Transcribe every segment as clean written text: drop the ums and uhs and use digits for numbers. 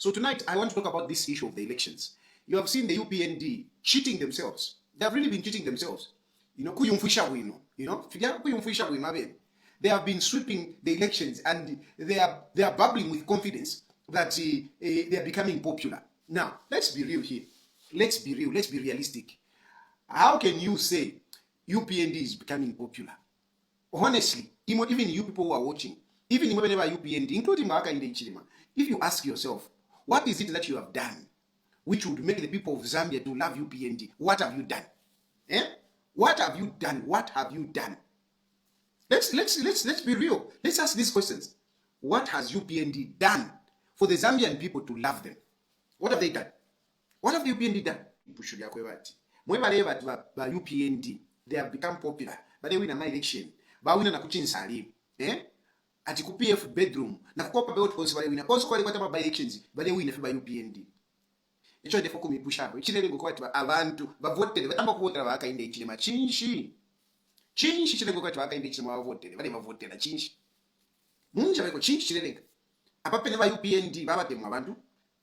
So tonight, I want to talk about this issue of the elections. You have seen the UPND cheating themselves. They have really been cheating themselves. They have been sweeping the elections, and they are bubbling with confidence that they are becoming popular. Now, let's be real here. Let's be real. Let's be realistic. How can you say UPND is becoming popular? Honestly, even you people who are watching, even whenever UPND, including Maka in the Chilima, if you ask yourself, what is it that you have done which would make the people of Zambia to love UPND? What have you done? What have you done? What have you done? Let's be real. Let's ask these questions. What has UPND done for the Zambian people to love them? What have they done? What have the UPND done? UPND, they have become popular, but they win an election. But we na kuchinsali. Ati ku PF bedroom na kukopa belt konsi bale wina konsi kwali kwata ba elections bale wina fiba UPND. Echo defo kumipusha hapo chilele ngo kwati abantu bavotele batamba kuvotera bakainde ichilema chinshi chilele ngo kwati bakainde ichilema bavotele bale bavotela chinshi munja beko chinshi chilele apa pene ba UPND babatemwa abantu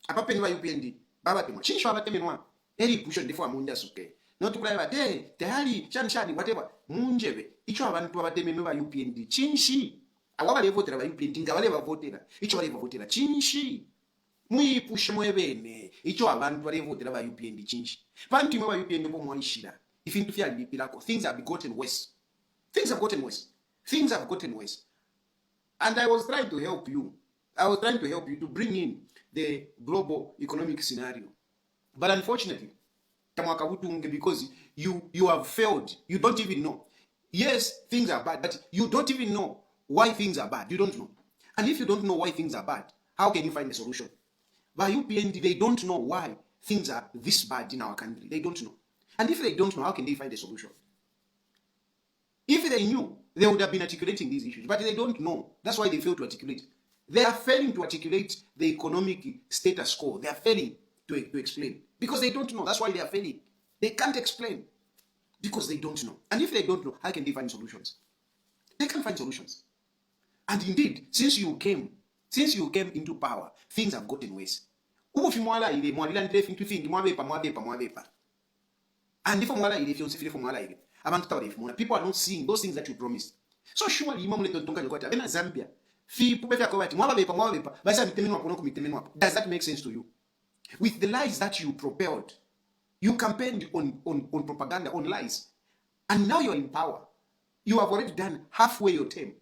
apa pene ba UPND babatemwa chinshi babatemenwa eri pusho defo amunda suke not kula bate Tayali shani whatever munjebe icho abantu babatememe ba UPND chinshi awabale votera ba UPND ngabale bavotera icho bale bavotera chinshi mwipushe mwebene icho abantu bale votera ba UPND chinshi bantu mwe ba UPND bo mwishira if into fear lipilako things have gotten worse. Things have gotten worse. And I was trying to help you to bring in the global economic scenario, but unfortunately because you have failed. You don't even know. Yes, things are bad, but you don't even know why things are bad. You don't know. And if you don't know why things are bad, how can you find a solution? By UPND, they don't know why things are this bad in our country. They don't know. And if they don't know, how can they find a solution? If they knew, they would have been articulating these issues. But they don't know. That's why they fail to articulate. They are failing to articulate the economic status quo. They are failing to explain. Because they don't know. That's why they are failing. They can't explain. Because they don't know. And if they don't know, how can they find solutions? They can't find solutions. And indeed, since you came into power, things have gotten worse. And people are not seeing those things that you promised. So surely, Zambia. Does that make sense to you? With the lies that you propelled, you campaigned on propaganda, on lies. And now you're in power. You have already done halfway your term.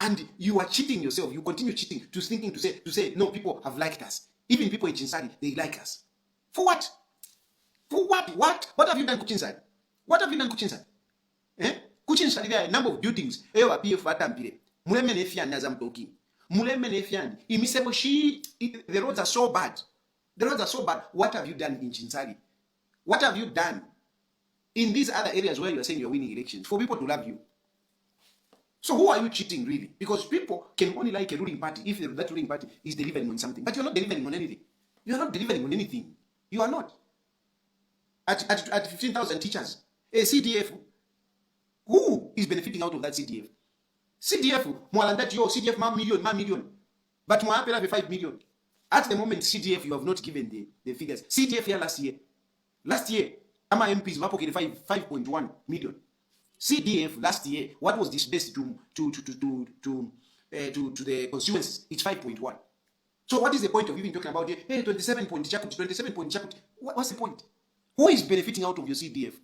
And you are cheating yourself. You continue cheating, to say, no, people have liked us. Even people in Chinsari, they like us. For what? For what? What have you done, Kuchinsari? What have you done, Kuchinsari? Kuchinsari, there are a number of buildings. The roads are so bad. What have you done in Chinsari? What have you done in these other areas where you are saying you're winning elections for people to love you? So who are you cheating really? Because people can only like a ruling party if that ruling party is delivering on something. But you're not delivering on anything. You are not delivering on anything. You are not. At 15,000 teachers, a CDF, who is benefiting out of that CDF? CDF, CDF, million. But Moapela have 5 million. At the moment, CDF, you have not given the figures. CDF here last year, Ama MPs were pocketed 5.1 million. CDF last year, what was disbursed to the constituencies? It's 5.1. So what is the point of even talking about 27 point Chakuti? What's the point? Who is benefiting out of your CDF?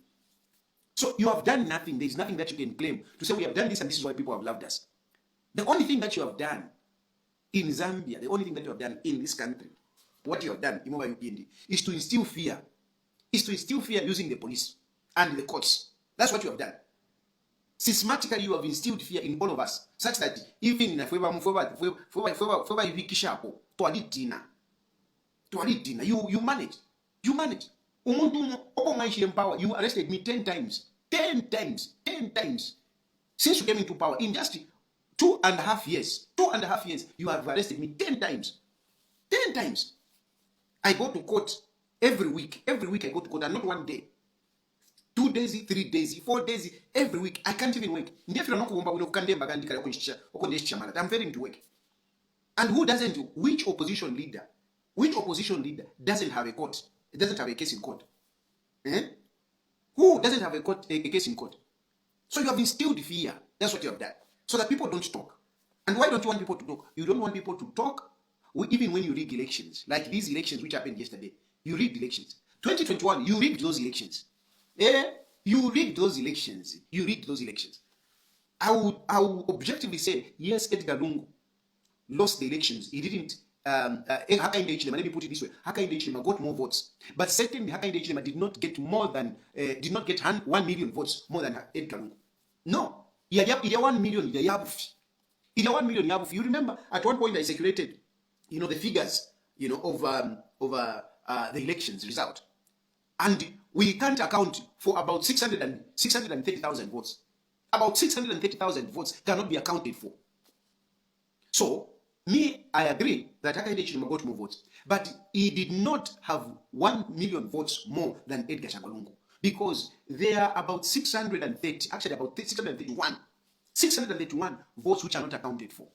So you have done nothing. There is nothing that you can claim to say we have done this and this is why people have loved us. The only thing that you have done in Zambia, the only thing that you have done in this country, what you have done in UPND, is to instill fear. Using the police and the courts. That's what you have done. Systematically, you have instilled fear in all of us, such that even in a you manage. You arrested me 10 times. 10 times. Since you came into power, in just 2.5 years, you have arrested me 10 times. 10 times. I go to court every week. I go to court, and not one day. 2 days, 3 days, 4 days, every week. I can't even work. I'm failing to work. And who doesn't? Which opposition leader Which opposition leader doesn't have a court? It doesn't have a case in court. Eh? Who doesn't have a case in court? So you have instilled fear. That's what you have done. So that people don't talk. And why don't you want people to talk? You don't want people to talk even when you rig elections. Like these elections which happened yesterday. You rigged elections. 2021, you rigged those elections. You rigged those elections. You rigged those elections. I would objectively say, yes, Edgar Lungu lost the elections. He didn't. Hakainde Hichilema, let me put it this way: Hakainde Hichilema got more votes, but certainly Hakainde Hichilema did not get 1 million votes more than Edgar Lungu. No, he had 1 million. He had 1 million. You remember at one point I circulated, the figures, of the elections result, and we can't account for about 630,000 votes. About 630,000 votes cannot be accounted for. So, I agree that Hakainde Hichilema got more votes, but he did not have 1 million votes more than Edgar Lungu, because there are about 630, actually about 631 votes which are not accounted for.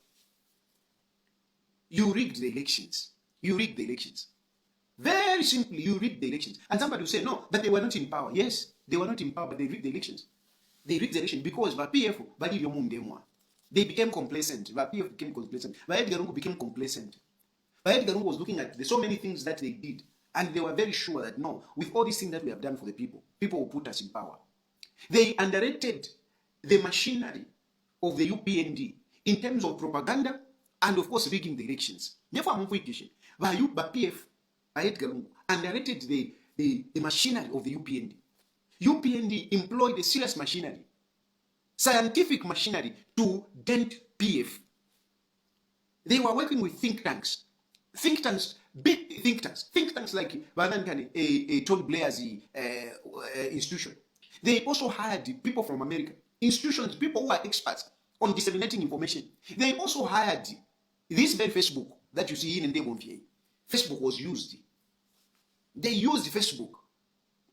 You rigged the elections. You rigged the elections. Very simply, you rigged the elections. And somebody will say, no, but they were not in power. Yes, they were not in power, but they rigged the elections. They rigged the election because they became complacent. PF became complacent. Edgar Lungu became complacent. Edgar Lungu was looking at so many things that they did, and they were very sure that no, with all these things that we have done for the people, people will put us in power. They underrated the machinery of the UPND in terms of propaganda and, of course, rigging the elections. Therefore, PF, Edgar Lungu, underrated the machinery of the UPND. UPND employed a serious machinery, scientific machinery, to dent PF. They were working with think tanks, big think tanks like Tony Blair's institution. They also hired people from America, institutions, people who are experts on disseminating information. They also hired this very Facebook that you see in Ndebonvie. Facebook was used. They used Facebook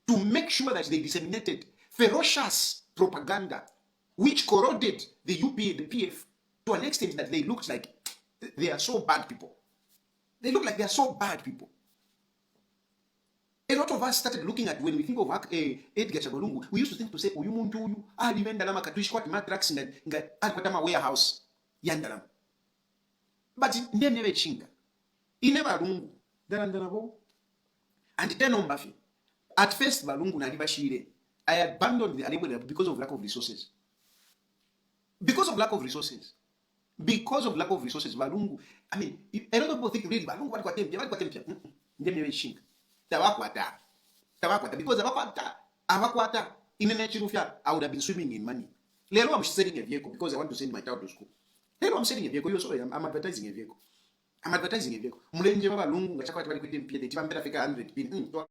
to make sure that they disseminated ferocious propaganda which corroded the PF to an extent that they looked like they are so bad people. They look like they are so bad people. A lot of us started looking at, when we think of Edgar Lungu, we used to think to say, uyu alimenda lama katuishwa matrax nga alikwata warehouse yandalama. But never chinga. He never Lungu. And then on Buffy. At first, Balungu na Ribashire, I abandoned the Alibaba because of lack of resources. Because of lack of resources. Balungu, I mean, a lot of people think really Balungu what tempia. Because Abakwata in a Chilufya, I would have been swimming in money. Lelo, I'm selling a vehicle because I want to send my child to school. Lelo, I'm selling a vehicle. I'm advertising a vehicle. Mulenje Balungu, Chakwa, the Timbera 100 pin.